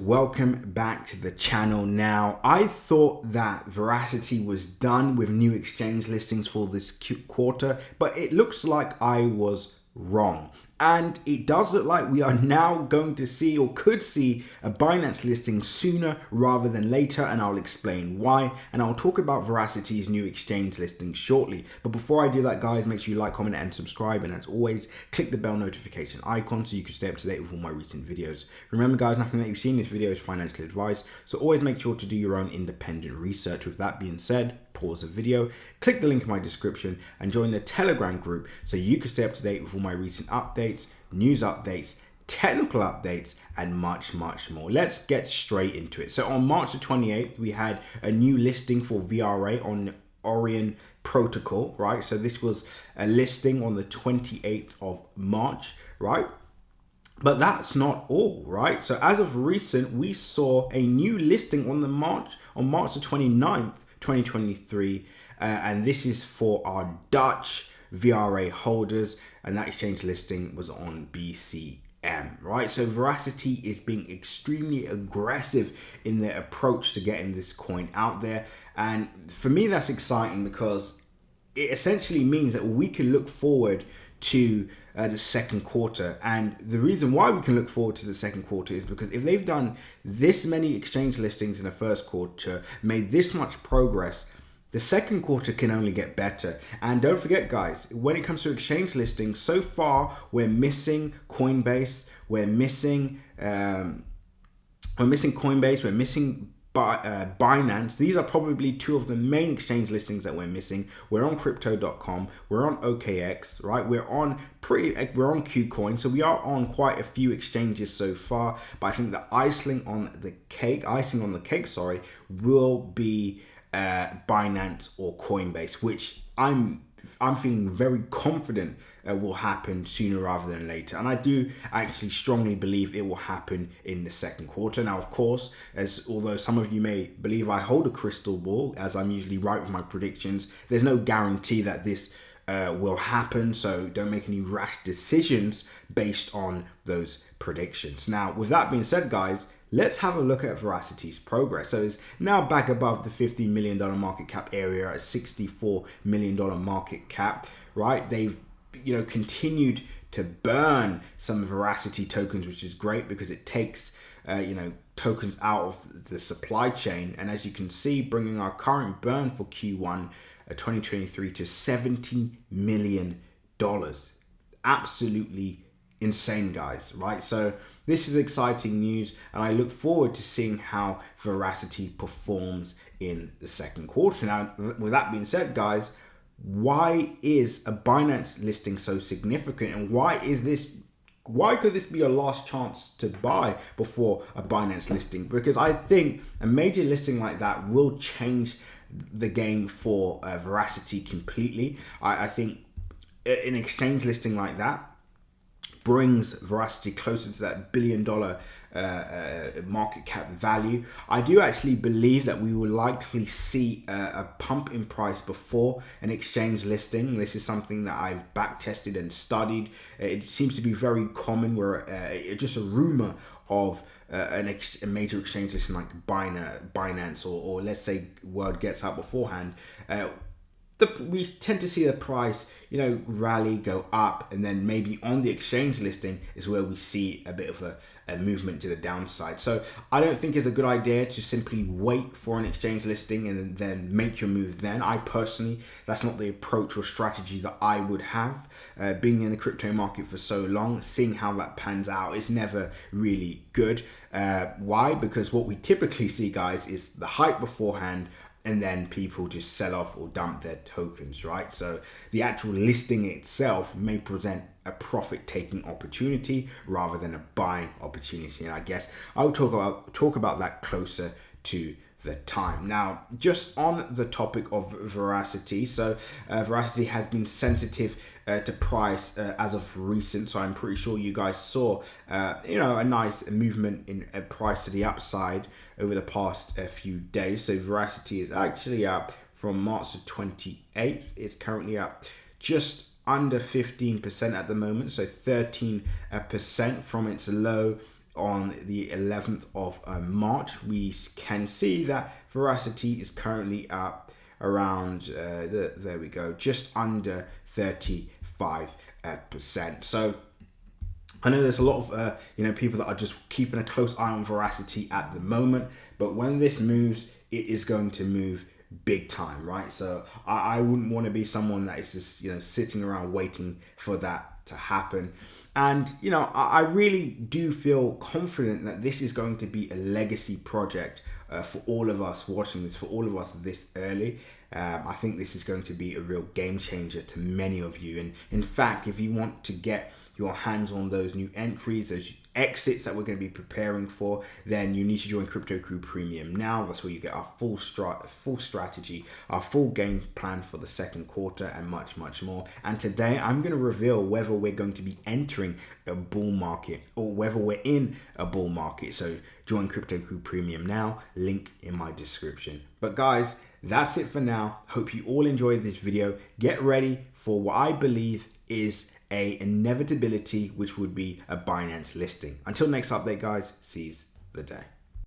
Welcome back to the channel. Now, I thought that Verasity was done with new exchange listings for this quarter, but it looks like I was wrong. And it does look like we are now going to see or could see a Binance listing sooner rather than later, and I'll explain why. And I'll talk about Veracity's new exchange listing shortly. But before I do that, guys, make sure you like, comment, and subscribe. And as always, click the bell notification icon so you can stay up to date with all my recent videos. Remember, guys, nothing that you've seen in this video is financial advice, so always make sure to do your own independent research. With that being said, pause the video, click the link in my description, and join the Telegram group so you can stay up to date with all my recent updates, news updates, technical updates, and much more. Let's get straight into it. So on March the 28th, we had a new listing for VRA on Orion Protocol, right? So this was a listing on the 28th of March, right? But that's not all, right? So as of recent, we saw a new listing on March the 29th, 2023, and this is for our Dutch VRA holders, and that exchange listing was on BCM, right? So Verasity is being extremely aggressive in their approach to getting this coin out there, and for me that's exciting because it essentially means that we can look forward to the second quarter. And the reason why we can look forward to the second quarter is because if they've done this many exchange listings in the first quarter, made this much progress, the second quarter can only get better. And don't forget, guys, when it comes to exchange listings, so far we're missing Coinbase, we're missing Coinbase, we're missing Binance. These are probably two of the main exchange listings that we're missing. We're on crypto.com, we're on OKX, right? We're on KuCoin, so we are on quite a few exchanges so far. But I think the icing on the cake, will be Binance or Coinbase, which I'm feeling very confident will happen sooner rather than later. And I do actually strongly believe it will happen in the second quarter. Now, of course, although some of you may believe I hold a crystal ball, as I'm usually right with my predictions, there's no guarantee that this will happen. So don't make any rash decisions based on those predictions. Now, with that being said, guys, let's have a look at Veracity's progress. So it's now back above the $50 million market cap area at $64 million market cap, right? They've continued to burn some Verasity tokens, which is great because it takes tokens out of the supply chain. And as you can see, bringing our current burn for Q1 2023 to $70 million. Absolutely insane, guys, right? So this is exciting news, and I look forward to seeing how Verasity performs in the second quarter. Now, with that being said, guys, why is a Binance listing so significant, and why could this be your last chance to buy before a Binance listing? Because I think a major listing like that will change the game for Verasity completely. I think an exchange listing like that brings Verasity closer to that $1 billion market cap value. I do actually believe that we will likely see a pump in price before an exchange listing. This is something that I've back tested and studied. It seems to be very common where just a rumor of a major exchange listing like Binance or let's say word gets out beforehand. We tend to see the price, rally, go up, and then maybe on the exchange listing is where we see a bit of a movement to the downside. So I don't think it's a good idea to simply wait for an exchange listing and then make your move then. I personally, that's not the approach or strategy that I would have. Being in the crypto market for so long, seeing how that pans out is never really good. Why? Because what we typically see, guys, is the hype beforehand, and then people just sell off or dump their tokens, right? So the actual listing itself may present a profit-taking opportunity rather than a buying opportunity. And I guess I'll talk about that closer to the time. Now, just on the topic of Verasity, so Verasity has been sensitive to price as of recent, so I'm pretty sure you guys saw a nice movement in price to the upside over the past few days. So Verasity is actually up from March the 28th. It's currently up just under 15% at the moment, so 13% from its low on the 11th of March, we can see that Verasity is currently up around, there we go, just under 35%. So I know there's a lot of people that are just keeping a close eye on Verasity at the moment, but when this moves, it is going to move big time, right? So I wouldn't want to be someone that is just sitting around waiting for that to happen. And I really do feel confident that this is going to be a legacy project for all of us watching this, for all of us this early. I think this is going to be a real game changer to many of you. And in fact, if you want to get your hands on those new entries, those exits that we're going to be preparing for, then you need to join Crypto Crew Premium now. That's where you get our full strategy, our full game plan for the second quarter, and much, much more. And today I'm going to reveal whether we're going to be entering a bull market or whether we're in a bull market. So join Crypto Crew Premium now, link in my description. But guys, that's it for now. Hope you all enjoyed this video. Get ready for what I believe is an inevitability, which would be a Binance listing. Until next update, guys, seize the day.